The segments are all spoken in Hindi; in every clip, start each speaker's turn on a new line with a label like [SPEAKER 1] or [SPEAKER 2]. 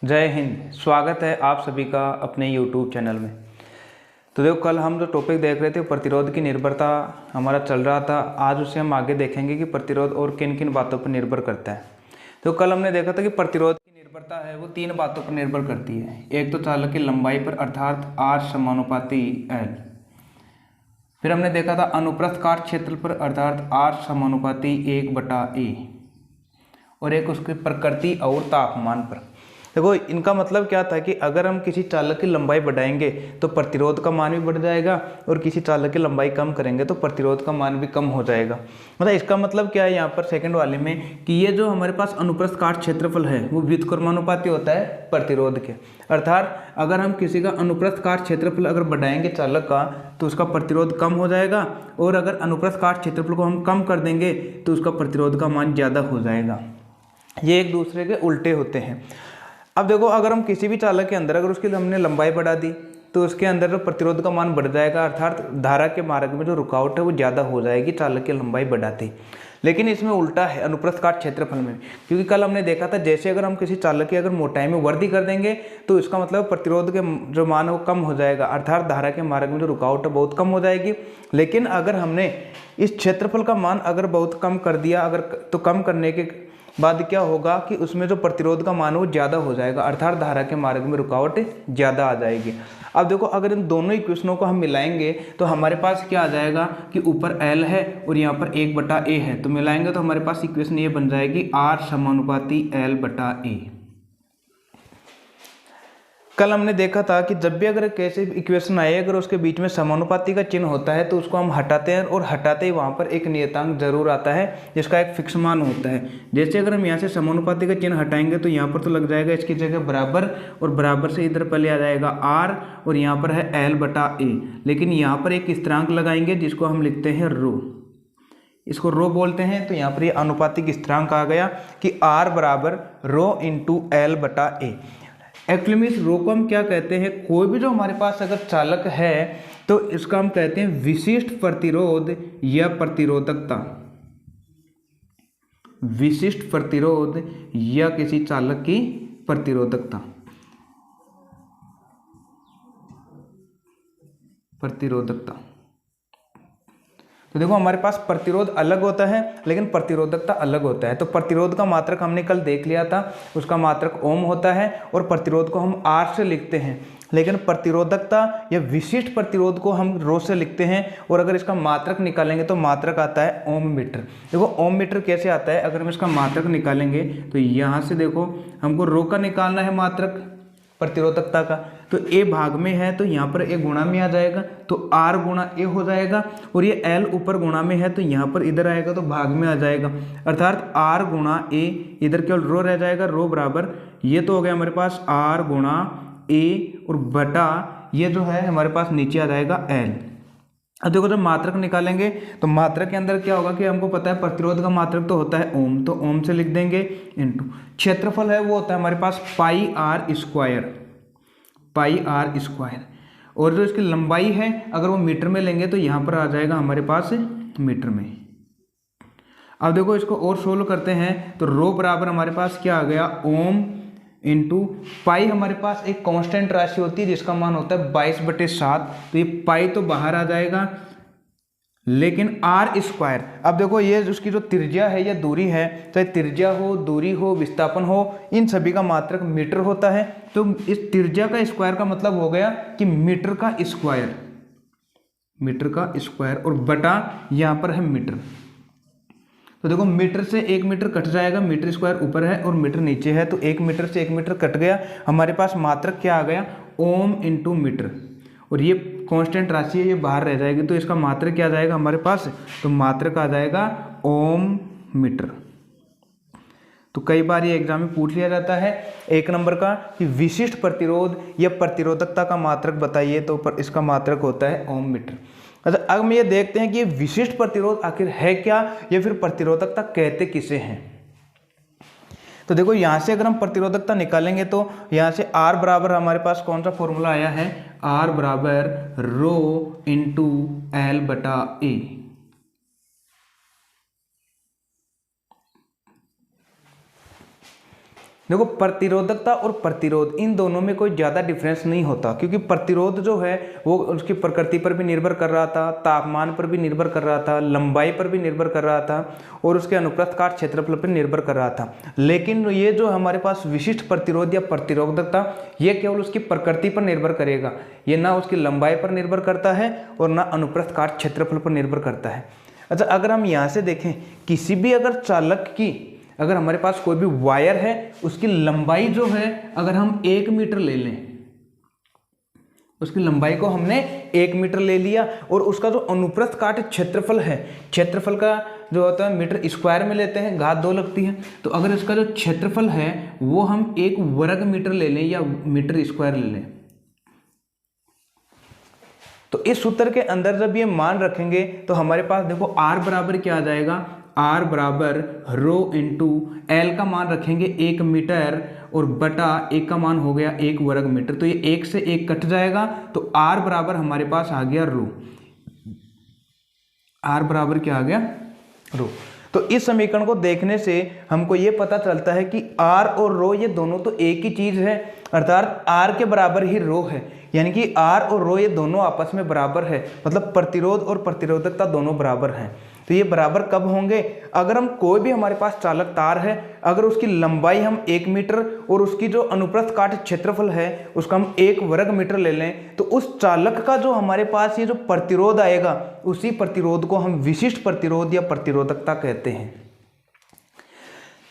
[SPEAKER 1] जय हिंद। स्वागत है आप सभी का अपने YouTube चैनल में। तो देखो, कल हम जो टॉपिक देख रहे थे प्रतिरोध की निर्भरता हमारा चल रहा था। आज उसे हम आगे देखेंगे कि प्रतिरोध और किन किन बातों पर निर्भर करता है। तो कल हमने देखा था कि प्रतिरोध की निर्भरता है वो तीन बातों पर निर्भर करती है। एक तो चालक की लंबाई पर अर्थात R समानुपाती L। फिर हमने देखा था अनुप्रस्थ काट क्षेत्र पर अर्थात R समानुपाती 1/A। और एक उसकी प्रकृति और तापमान पर। देखो, इनका मतलब क्या था कि अगर हम किसी चालक की लंबाई बढ़ाएंगे तो प्रतिरोध का मान भी बढ़ जाएगा, और किसी चालक की लंबाई कम करेंगे तो प्रतिरोध का मान भी कम हो जाएगा। मतलब इसका मतलब क्या है यहाँ पर सेकंड वाले में कि ये जो हमारे पास अनुप्रस्थ काट क्षेत्रफल है वो व्युत्क्रमानुपाती होता है प्रतिरोध के। अर्थात अगर हम किसी का अनुप्रस्थ काट क्षेत्रफल अगर बढ़ाएंगे चालक का तो उसका प्रतिरोध कम हो जाएगा, और अगर अनुप्रस्थ काट क्षेत्रफल को हम कम कर देंगे तो उसका प्रतिरोध का मान ज़्यादा हो जाएगा। ये एक दूसरे के उल्टे होते हैं। अब देखो, अगर हम किसी भी चालक के अंदर अगर उसकी हमने लंबाई बढ़ा दी तो उसके अंदर जो प्रतिरोध का मान बढ़ जाएगा, अर्थात धारा के मार्ग में जो रुकावट है वो ज़्यादा हो जाएगी चालक की लंबाई बढ़ाते। लेकिन इसमें उल्टा है अनुप्रस्थ काट क्षेत्रफल में, क्योंकि कल हमने देखा था जैसे अगर हम किसी चालक की अगर मोटाई में वृद्धि कर देंगे तो इसका मतलब प्रतिरोध के जो मान है वो कम हो जाएगा, अर्थात धारा के मार्ग में जो रुकावट है बहुत कम हो जाएगी। लेकिन अगर हमने इस क्षेत्रफल का मान अगर बहुत कम कर दिया अगर, तो कम करने के बाद क्या होगा कि उसमें जो प्रतिरोध का मान वो ज़्यादा हो जाएगा, अर्थात धारा के मार्ग में रुकावट ज़्यादा आ जाएगी। अब देखो, अगर इन दोनों इक्वेशनों को हम मिलाएंगे तो हमारे पास क्या आ जाएगा कि ऊपर L है और यहाँ पर 1/A है, तो मिलाएंगे तो हमारे पास इक्वेशन ये बन जाएगी R समानुपाती L/A। कल हमने देखा था कि जब भी अगर कैसे इक्वेशन आए अगर उसके बीच में समानुपाती का चिन्ह होता है तो उसको हम हटाते हैं, और हटाते ही वहाँ पर एक नियतांक जरूर आता है जिसका एक फिक्स मान होता है। जैसे अगर हम यहाँ से समानुपाती का चिन्ह हटाएंगे तो यहाँ पर तो लग जाएगा इसकी जगह बराबर, और बराबर से इधर पहले आ जाएगा R और यहाँ पर है L/A। लेकिन यहाँ पर एक स्थिरांक लगाएंगे जिसको हम लिखते हैं रो, इसको रो बोलते हैं। तो यहाँ पर ये अनुपातिक स्थिरांक आ गया कि R बराबर रो इंटू L/A। एक्चुअली में इस रो को हम क्या कहते हैं, कोई भी जो हमारे पास अगर चालक है तो इसका हम कहते हैं विशिष्ट प्रतिरोध या प्रतिरोधकता। विशिष्ट प्रतिरोध या किसी चालक की प्रतिरोधकता, प्रतिरोधकता। तो देखो, हमारे पास प्रतिरोध अलग होता है लेकिन प्रतिरोधकता अलग होता है। तो प्रतिरोध का मात्रक हमने कल देख लिया था, उसका मात्रक ओम होता है और प्रतिरोध को हम R से लिखते हैं। लेकिन प्रतिरोधकता या विशिष्ट प्रतिरोध को हम रो से लिखते हैं, और अगर इसका मात्रक निकालेंगे तो मात्रक आता है ओम मीटर। देखो, ओम मीटर कैसे आता है, अगर हम इसका मात्रक निकालेंगे तो यहाँ से देखो हमको रो का निकालना है मात्रक प्रतिरोधकता का, तो A भाग में है तो यहाँ पर A गुणा में आ जाएगा तो R गुणा A हो जाएगा, और ये L ऊपर गुणा में है तो यहाँ पर इधर आएगा तो भाग में आ जाएगा, अर्थात R गुणा A, इधर केवल रो रह जाएगा, रो बराबर ये तो हो गया हमारे पास R गुणा A और बटा ये जो है हमारे पास नीचे आ जाएगा L। अब देखो, जब मात्रक निकालेंगे तो मात्रक के अंदर क्या होगा कि हमको पता है प्रतिरोध का मात्रक तो होता है ओम, तो ओम से लिख देंगे इंटू क्षेत्रफल है वो होता है हमारे पास πr², और जो इसकी लंबाई है अगर वो मीटर में लेंगे तो यहाँ पर आ जाएगा हमारे पास मीटर में। अब देखो, इसको और सोल्व करते हैं तो रो बराबर हमारे पास क्या आ गया ओम इंटू पाई, हमारे पास एक कांस्टेंट राशि होती है जिसका मान होता है 22/7, तो ये पाई तो बाहर आ जाएगा, लेकिन R²। अब देखो, ये उसकी जो त्रिज्या है या दूरी है, चाहे त्रिज्या हो, दूरी हो, विस्थापन हो, इन सभी का मात्रक मीटर होता है। तो इस त्रिज्या का स्क्वायर का मतलब हो गया कि मीटर का स्क्वायर, मीटर का स्क्वायर, और बटा यहाँ पर है मीटर। तो देखो, मीटर से 1 मीटर कट जाएगा, मीटर स्क्वायर ऊपर है और मीटर नीचे है, तो 1 मीटर से 1 मीटर कट गया, हमारे पास मात्रक क्या आ गया ओम इंटू मीटर, और ये कांस्टेंट राशि है ये बाहर रह जाएगी, तो इसका मात्रक क्या आ जाएगा हमारे पास, तो मात्रक आ जाएगा ओम मीटर। तो कई बार ये एग्जाम में पूछ लिया जाता है 1 नंबर का कि विशिष्ट प्रतिरोध या प्रतिरोधकता का मात्रक बताइए, तो इसका मात्रक होता है ओम मीटर। अच्छा, अब हम ये देखते हैं कि ये विशिष्ट प्रतिरोध आखिर है क्या, या फिर प्रतिरोधकता कहते किसे हैं। तो देखो, यहाँ से अगर हम प्रतिरोधकता निकालेंगे तो यहाँ से R बराबर हमारे पास कौन सा फॉर्मूला आया है, R बराबर रो इंटू L/A। देखो प्रतिरोधकता और प्रतिरोध इन दोनों में कोई ज़्यादा डिफरेंस नहीं होता, क्योंकि प्रतिरोध जो है वो उसकी प्रकृति पर भी निर्भर कर रहा था, तापमान पर भी निर्भर कर रहा था, लंबाई पर भी निर्भर कर रहा था और उसके अनुप्रस्थ काट क्षेत्रफल पर निर्भर कर रहा था। लेकिन ये जो हमारे पास विशिष्ट प्रतिरोध या प्रतिरोधकता, ये केवल उसकी प्रकृति पर निर्भर करेगा, ये ना उसकी लंबाई पर निर्भर करता है और ना अनुप्रस्थ काट क्षेत्रफल पर निर्भर करता है। अच्छा, अगर हम यहाँ से देखें, किसी भी अगर चालक की, अगर हमारे पास कोई भी वायर है, उसकी लंबाई जो है अगर हम 1 मीटर ले लें, उसकी लंबाई को हमने 1 मीटर ले लिया और उसका जो अनुप्रस्थ काट क्षेत्रफल है, क्षेत्रफल का जो होता है मीटर स्क्वायर में लेते हैं, घात 2 लगती है, तो अगर इसका जो क्षेत्रफल है वो हम 1 वर्ग मीटर ले लें या मीटर स्क्वायर ले लें, तो इस सूत्र के अंदर जब ये मान रखेंगे तो हमारे पास देखो R बराबर क्या आ जाएगा, R बराबर रो इंटू एल का मान रखेंगे 1 मीटर और बटा 1 का मान हो गया 1 वर्ग मीटर, तो ये 1 से 1 कट जाएगा, तो R बराबर हमारे पास आ गया रो। R बराबर क्या आ गया, रो। तो इस समीकरण को देखने से हमको ये पता चलता है कि R और रो ये दोनों तो एक ही चीज है, अर्थात R के बराबर ही रो है, यानी कि R और रो ये दोनों आपस में बराबर है, मतलब प्रतिरोध और प्रतिरोधकता दोनों बराबर हैं। तो ये बराबर कब होंगे, अगर हम कोई भी हमारे पास चालक तार है, अगर उसकी लंबाई हम 1 मीटर और उसकी जो अनुप्रस्थ काट क्षेत्रफल है उसका हम 1 वर्ग मीटर ले लें, तो उस चालक का जो हमारे पास ये जो प्रतिरोध आएगा, उसी प्रतिरोध को हम विशिष्ट प्रतिरोध या प्रतिरोधकता कहते हैं।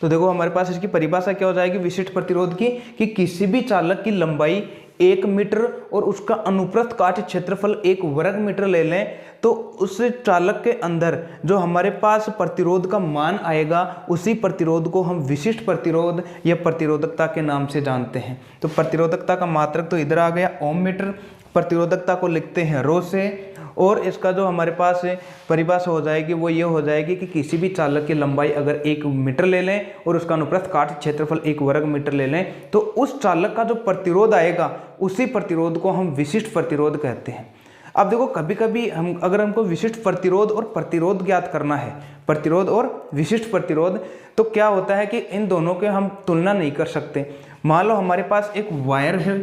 [SPEAKER 1] तो देखो हमारे पास इसकी परिभाषा क्या हो जाएगी विशिष्ट प्रतिरोध की, कि किसी भी चालक की लंबाई 1 मीटर और उसका अनुप्रस्थ काट क्षेत्रफल 1 वर्ग मीटर ले लें, तो उस चालक के अंदर जो हमारे पास प्रतिरोध का मान आएगा, उसी प्रतिरोध को हम विशिष्ट प्रतिरोध या प्रतिरोधकता के नाम से जानते हैं। तो प्रतिरोधकता का मात्रक तो इधर आ गया ओम मीटर, प्रतिरोधकता को लिखते हैं रो से, और इसका जो हमारे पास परिभाषा हो जाएगी वो ये हो जाएगी कि किसी भी चालक की लंबाई अगर 1 मीटर ले लें और उसका अनुप्रस्थ काट क्षेत्रफल 1 वर्ग मीटर ले लें, तो उस चालक का जो प्रतिरोध आएगा उसी प्रतिरोध को हम विशिष्ट प्रतिरोध कहते हैं। अब देखो कभी कभी हमको विशिष्ट प्रतिरोध और प्रतिरोध ज्ञात करना है, प्रतिरोध और विशिष्ट प्रतिरोध, तो क्या होता है कि इन दोनों के हम तुलना नहीं कर सकते। मान लो हमारे पास एक वायर है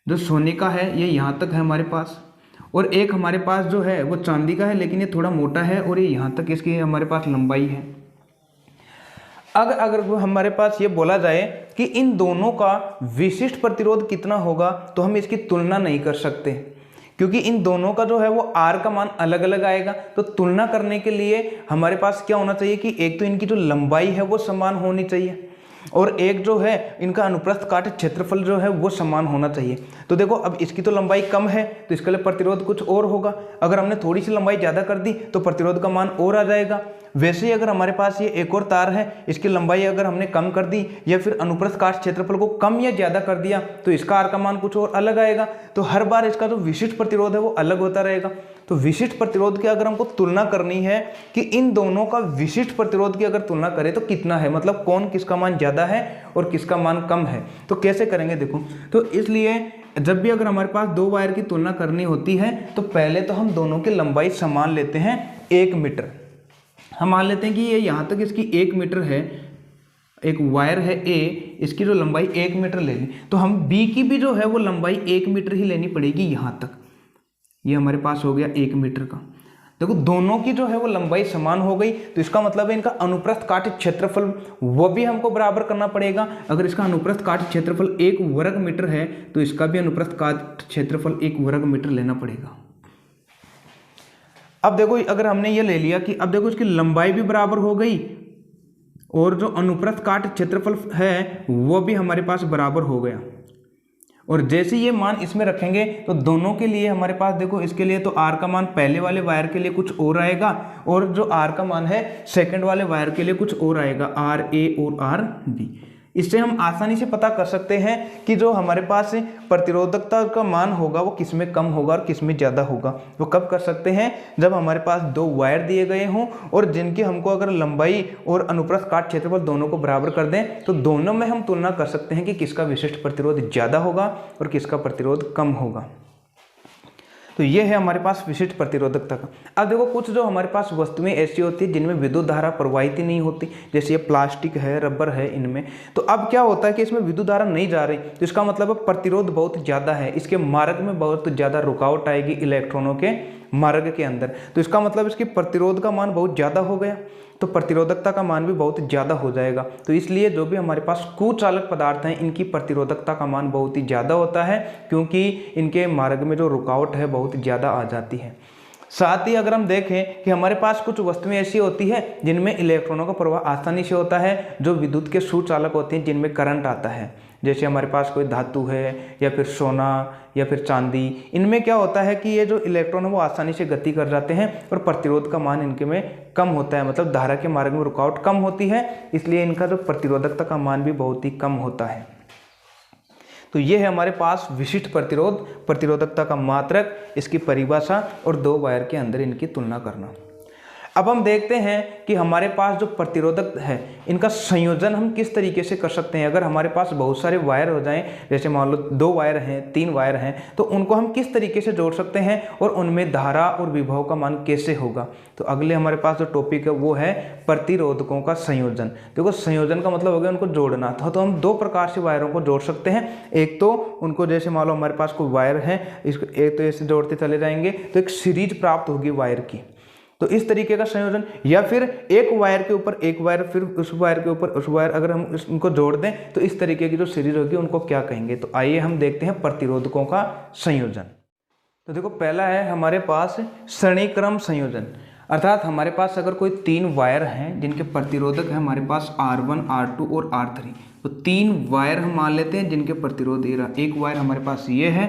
[SPEAKER 1] जो सोने का है, ये यहाँ तक है हमारे पास, और एक हमारे पास जो है वो चांदी का है, लेकिन ये थोड़ा मोटा है और ये यहाँ तक इसकी हमारे पास लंबाई है। अगर हमारे पास ये बोला जाए कि इन दोनों का विशिष्ट प्रतिरोध कितना होगा, तो हम इसकी तुलना नहीं कर सकते, क्योंकि इन दोनों का जो है वो R का मान अलग अलग आएगा। तो तुलना करने के लिए हमारे पास क्या होना चाहिए कि एक तो इनकी जो लंबाई है वो समान होनी चाहिए, और एक जो है इनका अनुप्रस्थ काट क्षेत्रफल जो है वो समान होना चाहिए। तो देखो अब इसकी तो लंबाई कम है तो इसके लिए प्रतिरोध कुछ और होगा, अगर हमने थोड़ी सी लंबाई ज़्यादा कर दी तो प्रतिरोध का मान और आ जाएगा। वैसे ही अगर हमारे पास ये एक और तार है, इसकी लंबाई अगर हमने कम कर दी या फिर अनुप्रस्थ काट क्षेत्रफल को कम या ज़्यादा कर दिया तो इसका R का मान कुछ और अलग आएगा। तो हर बार इसका जो विशिष्ट प्रतिरोध है वो अलग होता रहेगा। तो विशिष्ट प्रतिरोध की अगर हमको तुलना करनी है कि इन दोनों का विशिष्ट प्रतिरोध की अगर तुलना करें तो कितना है, मतलब कौन किसका मान ज़्यादा है और किसका मान कम है, तो कैसे करेंगे देखो। तो इसलिए जब भी अगर हमारे पास दो वायर की तुलना करनी होती है तो पहले तो हम दोनों की लंबाई समान लेते हैं 1 मीटर। हम मान लेते हैं कि ये यहाँ तक इसकी 1 मीटर है, एक वायर है A, इसकी जो लंबाई 1 मीटर ले ली, तो हम B की भी जो है वो लंबाई 1 मीटर ही लेनी पड़ेगी यहाँ तक। ये हमारे पास हो गया 1 मीटर का। देखो दोनों की जो है वो लंबाई समान हो गई, तो इसका मतलब है इनका अनुप्रस्थ काट क्षेत्रफल वो भी हमको बराबर करना पड़ेगा। अगर इसका अनुप्रस्थ काट क्षेत्रफल 1 वर्ग मीटर है तो इसका भी अनुप्रस्थ काट क्षेत्रफल 1 वर्ग मीटर लेना पड़ेगा। अब देखो अगर हमने ये ले लिया कि अब देखो इसकी लंबाई भी बराबर हो गई और जो अनुप्रस्थ काट क्षेत्रफल है वो भी हमारे पास बराबर हो गया, और जैसे ये मान इसमें रखेंगे तो दोनों के लिए हमारे पास देखो इसके लिए तो R का मान पहले वाले वायर के लिए कुछ और आएगा और जो R का मान है सेकंड वाले वायर के लिए कुछ और आएगा, RA और RB। इससे हम आसानी से पता कर सकते हैं कि जो हमारे पास प्रतिरोधकता का मान होगा वो किस में कम होगा और किस में ज़्यादा होगा। वो कब कर सकते हैं, जब हमारे पास दो वायर दिए गए हों और जिनकी हमको अगर लंबाई और अनुप्रस्थ काट क्षेत्रफल दोनों को बराबर कर दें तो दोनों में हम तुलना कर सकते हैं कि किसका विशिष्ट प्रतिरोध ज़्यादा होगा और किसका प्रतिरोध कम होगा। तो ये है हमारे पास विशिष्ट प्रतिरोधकता का। अब देखो कुछ जो हमारे पास वस्तुएं ऐसी होती है जिनमें विद्युत धारा प्रवाहित ही नहीं होती, जैसे ये प्लास्टिक है, रबर है, इनमें तो अब क्या होता है कि इसमें विद्युत धारा नहीं जा रही, तो इसका मतलब है प्रतिरोध बहुत ज़्यादा है, इसके मार्ग में बहुत ज़्यादा रुकावट आएगी इलेक्ट्रॉनों के मार्ग के अंदर, तो इसका मतलब इसकी प्रतिरोध का मान बहुत ज़्यादा हो गया, तो प्रतिरोधकता का मान भी बहुत ज़्यादा हो जाएगा। तो इसलिए जो भी हमारे पास कुचालक पदार्थ हैं इनकी प्रतिरोधकता का मान बहुत ही ज़्यादा होता है, क्योंकि इनके मार्ग में जो रुकावट है बहुत ज़्यादा आ जाती है। साथ ही अगर हम देखें कि हमारे पास कुछ वस्तुएं ऐसी होती है जिनमें इलेक्ट्रॉनों का प्रवाह आसानी से होता है, जो विद्युत के सुचालक होते हैं जिनमें करंट आता है, जैसे हमारे पास कोई धातु है या फिर सोना या फिर चांदी, इनमें क्या होता है कि ये जो इलेक्ट्रॉन है वो आसानी से गति कर जाते हैं और प्रतिरोध का मान इनके में कम होता है, मतलब धारा के मार्ग में रुकावट कम होती है, इसलिए इनका जो प्रतिरोधकता का मान भी बहुत ही कम होता है। तो ये है हमारे पास विशिष्ट प्रतिरोधकता का मात्रक, इसकी परिभाषा और दो वायर के अंदर इनकी तुलना करना। अब हम देखते हैं कि हमारे पास जो प्रतिरोधक है इनका संयोजन हम किस तरीके से कर सकते हैं। अगर हमारे पास बहुत सारे वायर हो जाएं, जैसे मान लो 2 वायर हैं, 3 वायर हैं, तो उनको हम किस तरीके से जोड़ सकते हैं और उनमें धारा और विभव का मान कैसे होगा। तो अगले हमारे पास जो टॉपिक है वो है प्रतिरोधकों का संयोजन। देखो संयोजन का मतलब हो गया उनको जोड़ना, तो हम 2 प्रकार से वायरों को जोड़ सकते हैं। एक तो उनको जैसे मान लो हमारे पास कोई वायर है, इसको एक तो ऐसे जोड़ते चले जाएंगे तो एक सीरीज प्राप्त होगी वायर की, तो इस तरीके का संयोजन, या फिर एक वायर के ऊपर एक वायर, फिर उस वायर के ऊपर उस वायर, अगर हम इनको जोड़ दें तो इस तरीके की जो सीरीज होगी उनको क्या कहेंगे। तो आइए हम देखते हैं प्रतिरोधकों का संयोजन। तो देखो पहला है हमारे पास श्रेणीक्रम संयोजन, अर्थात हमारे पास अगर कोई 3 वायर हैं जिनके प्रतिरोधक है हमारे पास R1, R2 और R3, तो 3 वायर हम मान लेते हैं जिनके प्रतिरोध ये रहा। एक वायर हमारे पास ये है,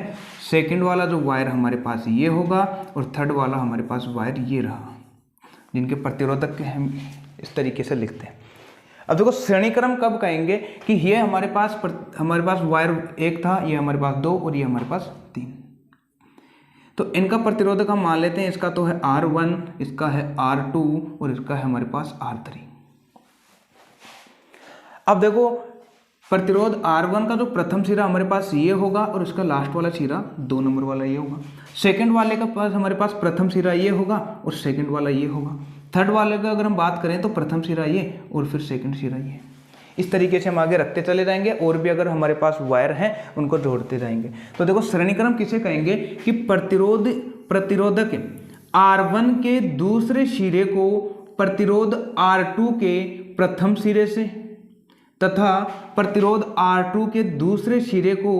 [SPEAKER 1] सेकंड वाला जो वायर हमारे पास ये होगा और थर्ड वाला हमारे पास वायर ये रहा, जिनके प्रतिरोधक हम इस तरीके से लिखते हैं। अब देखो श्रेणीक्रम कब कहेंगे कि ये हमारे पास वायर 1 था, ये हमारे पास 2 और ये हमारे पास 3, तो इनका प्रतिरोधक हम मान लेते हैं, इसका तो है R1, इसका है R2 और इसका है हमारे पास R3। अब देखो प्रतिरोध R1 का जो प्रथम सिरा हमारे पास ये होगा और इसका लास्ट वाला सिरा 2 नंबर वाला ये होगा। सेकंड वाले का पास हमारे पास प्रथम सिरा ये होगा और सेकंड वाला ये होगा। थर्ड वाले का अगर हम बात करें तो प्रथम सिरा ये और फिर सेकंड सिरा ये। इस तरीके से हम आगे रखते चले जाएंगे और भी अगर हमारे पास वायर हैं उनको जोड़ते जाएंगे। तो देखो श्रेणीक्रम किसे कहेंगे कि प्रतिरोधक R1 के दूसरे सिरे को प्रतिरोध R2 के प्रथम सिरे से तथा प्रतिरोध R2 के दूसरे सिरे को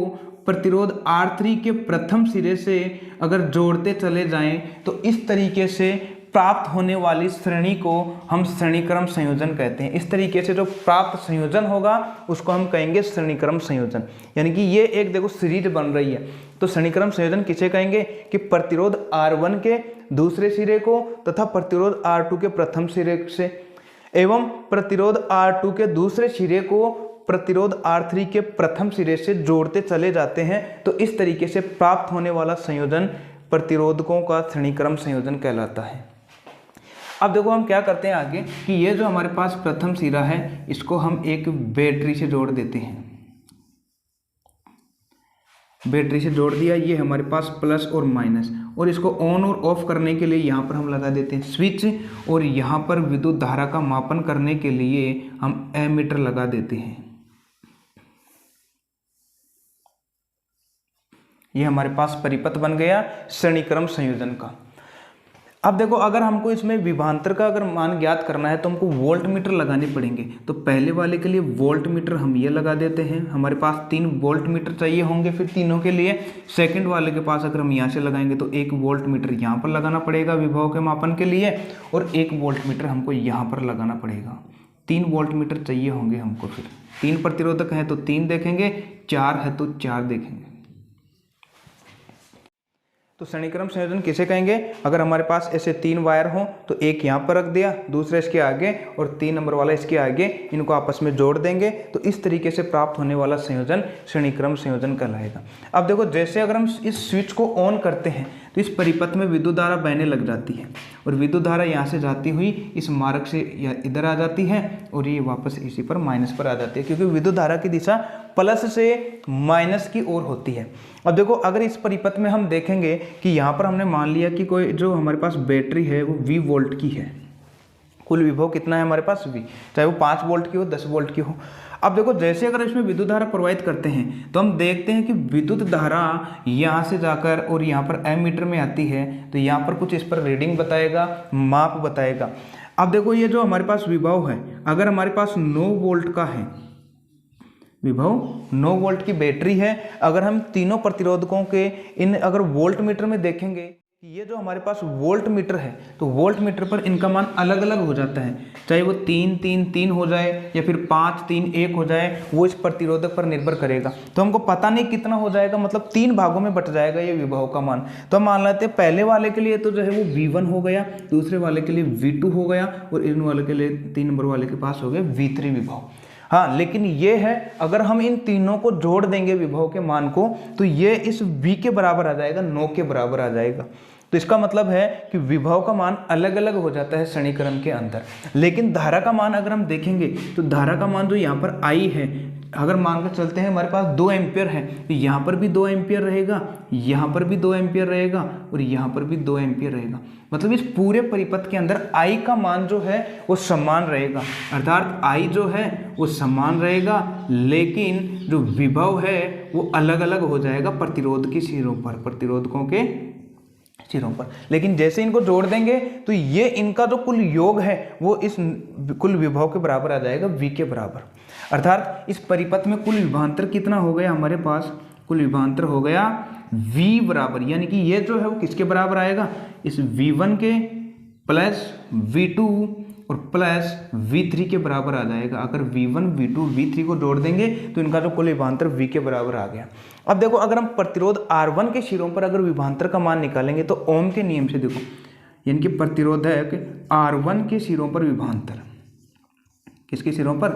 [SPEAKER 1] प्रतिरोध R3 के प्रथम सिरे से अगर जोड़ते चले जाएं तो इस तरीके से प्राप्त होने वाली श्रेणी को हम श्रेणीक्रम संयोजन कहते हैं। इस तरीके से जो प्राप्त संयोजन होगा उसको हम कहेंगे श्रेणीक्रम संयोजन, यानी कि ये एक देखो सीरीज बन रही है। तो श्रेणीक्रम संयोजन किसे कहेंगे कि प्रतिरोध R1 के दूसरे सिरे को तथा प्रतिरोध R2 के प्रथम सिरे से एवं प्रतिरोध R2 के दूसरे सिरे को प्रतिरोध R3 के प्रथम सिरे से जोड़ते चले जाते हैं, तो इस तरीके से प्राप्त होने वाला संयोजन प्रतिरोधकों का श्रेणीक्रम संयोजन कहलाता है। अब देखो हम क्या करते हैं आगे कि ये जो हमारे पास प्रथम सिरा है इसको हम एक बैटरी से जोड़ देते हैं। बैटरी से जोड़ दिया, ये हमारे पास प्लस और माइनस, और इसको ऑन और ऑफ करने के लिए यहाँ पर हम लगा देते हैं स्विच, और यहाँ पर विद्युत धारा का मापन करने के लिए हम एमीटर लगा देते हैं। ये हमारे पास परिपथ बन गया श्रेणीक्रम संयोजन का। अब देखो अगर हमको इसमें विभवांतर का अगर मान ज्ञात करना है तो हमको वोल्ट मीटर लगाने पड़ेंगे। तो पहले वाले के लिए वोल्ट मीटर हम ये लगा देते हैं, हमारे पास 3 वोल्ट मीटर चाहिए होंगे फिर तीनों के लिए। सेकंड वाले के पास अगर हम यहाँ से लगाएंगे तो 1 वोल्ट मीटर यहाँ पर लगाना पड़ेगा विभव के मापन के लिए, और 1 वोल्ट मीटर हमको यहाँ पर लगाना पड़ेगा। 3 वोल्ट मीटर चाहिए होंगे हमको। फिर 3 प्रतिरोधक हैं तो 3 देखेंगे, 4 है तो 4 देखेंगे। तो श्रेणीक्रम संयोजन किसे कहेंगे? अगर हमारे पास ऐसे 3 वायर हों तो एक यहाँ पर रख दिया, दूसरा इसके आगे और 3 नंबर वाला इसके आगे, इनको आपस में जोड़ देंगे तो इस तरीके से प्राप्त होने वाला संयोजन श्रेणीक्रम संयोजन कहलाएगा। अब देखो जैसे अगर हम इस स्विच को ऑन करते हैं तो इस परिपथ में विद्युत धारा बहने लग जाती है और विद्युत धारा यहाँ से जाती हुई इस मार्ग से इधर आ जाती है और ये वापस इसी पर माइनस पर आ जाती है, क्योंकि विद्युत धारा की दिशा प्लस से माइनस की ओर होती है। अब देखो अगर इस परिपथ में हम देखेंगे कि यहाँ पर हमने मान लिया कि कोई जो हमारे पास बैटरी है वो V वोल्ट की है, कुल विभव कितना है हमारे पास V, चाहे वो 5 वोल्ट की हो 10 वोल्ट की हो। अब देखो जैसे अगर इसमें विद्युत धारा प्रवाहित करते हैं तो हम देखते हैं कि विद्युत धारा यहाँ से जाकर और यहाँ पर एमीटर में आती है, तो यहाँ पर कुछ इस पर रीडिंग बताएगा, माप बताएगा। अब देखो ये जो हमारे पास विभव है, अगर हमारे पास 9 वोल्ट का है विभव, 9 वोल्ट की बैटरी है, अगर हम तीनों प्रतिरोधकों के इन अगर वोल्ट मीटर में देखेंगे, ये जो हमारे पास वोल्ट मीटर है तो वोल्ट मीटर पर इनका मान अलग अलग हो जाता है, चाहे वो 3 3 3 हो जाए या फिर 5 3 1 हो जाए, वो इस प्रतिरोधक पर निर्भर करेगा। तो हमको पता नहीं कितना हो जाएगा, मतलब 3 भागों में बट जाएगा ये विभव का मान। तो हम मान लेते हैं पहले वाले के लिए तो जो है वो V1 हो गया, दूसरे वाले के लिए V2 हो गया और इन वाले के लिए 3 नंबर वाले के पास हो गया V3 विभव। हाँ, लेकिन ये है अगर हम इन तीनों को जोड़ देंगे विभव के मान को तो ये इस V के बराबर आ जाएगा, 9 के बराबर आ जाएगा। तो इसका मतलब है कि विभव का मान अलग अलग हो जाता है समीकरण के अंदर। लेकिन धारा का मान अगर हम देखेंगे तो धारा का मान जो यहाँ पर I है, अगर मानकर चलते हैं हमारे पास 2 एम्पियर है तो यहाँ पर भी 2 एम्पियर रहेगा, यहाँ पर भी 2 एम्पियर रहेगा और यहाँ पर भी 2 एम्पियर रहेगा। मतलब इस पूरे परिपथ के अंदर I का मान जो है वो समान रहेगा, अर्थात I जो है वो समान रहेगा, लेकिन जो विभव है वो अलग अलग हो जाएगा प्रतिरोध के सिरों पर, प्रतिरोधकों के सिरों पर। लेकिन जैसे इनको जोड़ देंगे तो ये इनका जो कुल योग है वो इस कुल विभव के बराबर आ जाएगा, V के बराबर। अर्थात इस परिपथ में कुल विभवांतर कितना हो गया हमारे पास, कुल विभवांतर हो गया V बराबर, यानी कि ये जो है वो किसके बराबर आएगा, इस V1 के प्लस V2 और प्लस V3 के बराबर आ जाएगा। अगर V1 V2 V3 को जोड़ देंगे तो इनका जो कुल विभवांतर V के बराबर आ गया। अब देखो अगर हम प्रतिरोध R1 के सिरों पर अगर विभवांतर का मान निकालेंगे तो ओम के नियम से देखो, यानी कि प्रतिरोधक R1 के सिरों पर विभवांतर, किसके सिरों पर,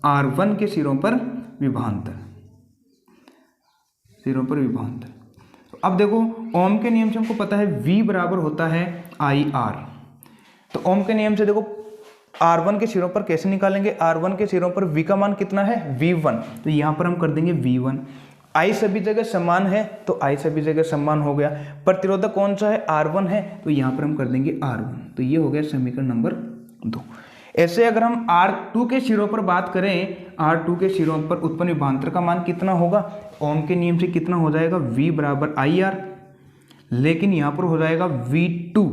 [SPEAKER 1] R1 के सिरों पर विभवांतर, सिरों पर विभवांतर। तो अब देखो ओम के नियम से हमको पता है V बराबर होता है IR। तो ओम के नियम से देखो R1 के सिरों पर कैसे निकालेंगे, R1 के सिरों पर V का मान कितना है, V1, तो यहाँ पर हम कर देंगे V1। I सभी जगह समान है तो I सभी जगह समान हो गया। प्रतिरोधक कौन सा है, R1 है, तो यहाँ पर हम कर देंगे R1। तो ये हो गया समीकरण नंबर 2। ऐसे अगर हम R2 के सिरों पर बात करें, R2 के सिरों पर उत्पन्न विभवांतर का मान कितना होगा, ओम के नियम से कितना हो जाएगा, V बराबर IR, लेकिन यहाँ पर हो जाएगा V2।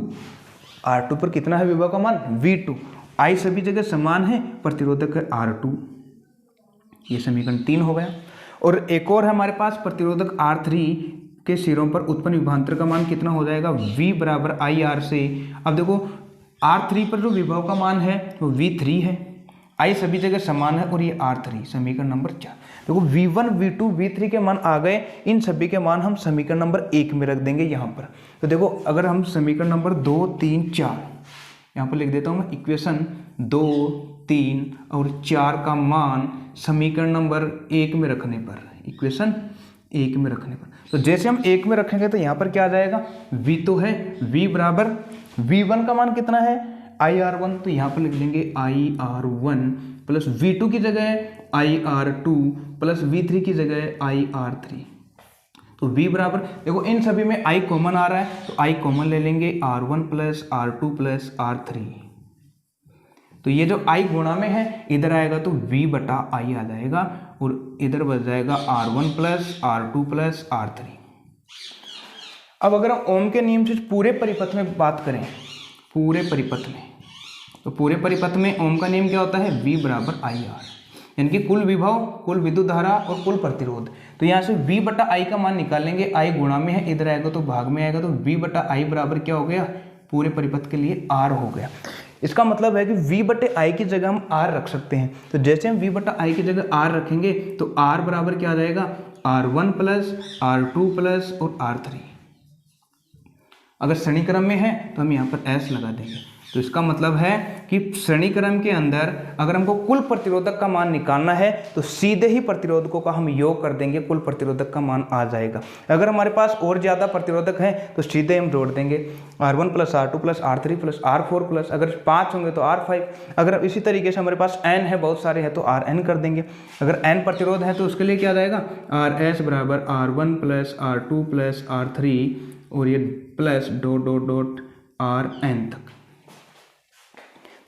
[SPEAKER 1] R2 पर कितना है विभव का मान, V2। I सभी जगह समान है, प्रतिरोधक है R2। ये समीकरण 3 हो गया। और एक और है हमारे पास प्रतिरोधक R3 के सिरों पर उत्पन्न विभवांतर का मान कितना हो जाएगा, V बराबर IR से। अब देखो R3 पर जो विभव का मान है वो V3 है, I सभी जगह समान है और ये R3, समीकरण नंबर 4। देखो V1 V2 V3 के मान आ गए, इन सभी के मान हम समीकरण नंबर 1 में रख देंगे यहाँ पर। तो देखो अगर हम समीकरण नंबर 2 3 4 यहाँ पर लिख देता हूँ मैं, इक्वेशन 2 3 और 4 का मान समीकरण नंबर 1 में रखने पर, इक्वेशन 1 में रखने पर, तो जैसे हम 1 में रखेंगे तो यहाँ पर क्या आ जाएगा, V तो है, V बराबर V1 का मान कितना है IR1, तो यहाँ पर लिख देंगे IR1 प्लस V2 की जगह IR2 प्लस V3 की जगह IR3। तो V बराबर देखो इन सभी में I कॉमन आ रहा है तो I कॉमन ले लेंगे, R1 plus R2 plus R3। तो ये जो I गुणा में है इधर आएगा तो V बटा I आ जाएगा और इधर बच जाएगा R1 plus R2 plus R3। अब अगर हम ओम के नियम से पूरे परिपथ में बात करें, पूरे परिपथ में, तो पूरे परिपथ में ओम का नियम क्या होता है, V बराबर IR, यानी कि कुल विभव, कुल विद्युत धारा और कुल प्रतिरोध। तो यहाँ से V बटा I का मान निकालेंगे, I गुणा में है, इधर आएगा तो भाग में आएगा, तो V बटा I बराबर क्या हो गया, पूरे परिपथ के लिए R हो गया। इसका मतलब है कि V बटे I की जगह हम R रख सकते हैं। तो जैसे हम V बटा I की जगह R रखेंगे तो R बराबर क्या आ जाएगा, R1 प्लस R2 प्लस और R3। अगर श्रेणी क्रम में है तो हम यहाँ पर S लगा देंगे। तो इसका मतलब है कि श्रेणी क्रम के अंदर अगर हमको कुल प्रतिरोधक का मान निकालना है तो सीधे ही प्रतिरोधकों का हम योग कर देंगे, कुल प्रतिरोधक का मान आ जाएगा। अगर हमारे पास और ज़्यादा प्रतिरोधक हैं तो सीधे हम जोड़ देंगे R1 + R2 + R3 + R4 plus, अगर 5 होंगे तो R5, अगर इसी तरीके से हमारे पास n है, बहुत सारे हैं तो Rn कर देंगे। अगर n प्रतिरोध है तो उसके लिए क्या आ जाएगा, Rs बराबर R1 + R2 + R3 और ये प्लस ... Rn तक।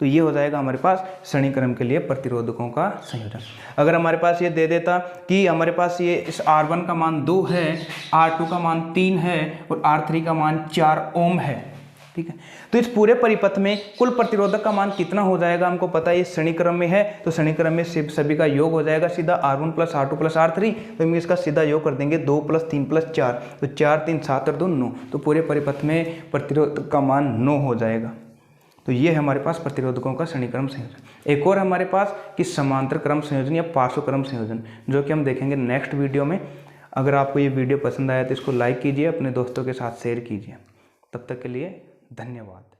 [SPEAKER 1] तो ये हो जाएगा हमारे पास श्रेणी क्रम के लिए प्रतिरोधकों का संयोजन। अगर हमारे पास ये दे देता कि हमारे पास ये इस R1 का मान 2 है, R2 का मान 3 है और R3 का मान 4 ओम है, ठीक है। तो इस पूरे परिपथ में कुल प्रतिरोधक का मान कितना हो जाएगा, हमको पता है ये श्रेणी क्रम में है, तो श्रेणी क्रम में सभी का योग हो जाएगा सीधा R1 + R2 + R3, तो हम इसका सीधा योग कर देंगे 2 + 3 + 4, तो 4 3 7 और 2 9, तो पूरे परिपथ में प्रतिरोधक का मान 9 हो जाएगा। तो ये है हमारे पास प्रतिरोधकों का श्रेणी क्रम संयोजन। एक और हमारे पास कि समांतर क्रम संयोजन या पार्श्व क्रम संयोजन, जो कि हम देखेंगे नेक्स्ट वीडियो में। अगर आपको ये वीडियो पसंद आया तो इसको लाइक कीजिए, अपने दोस्तों के साथ शेयर कीजिए। तब तक के लिए धन्यवाद।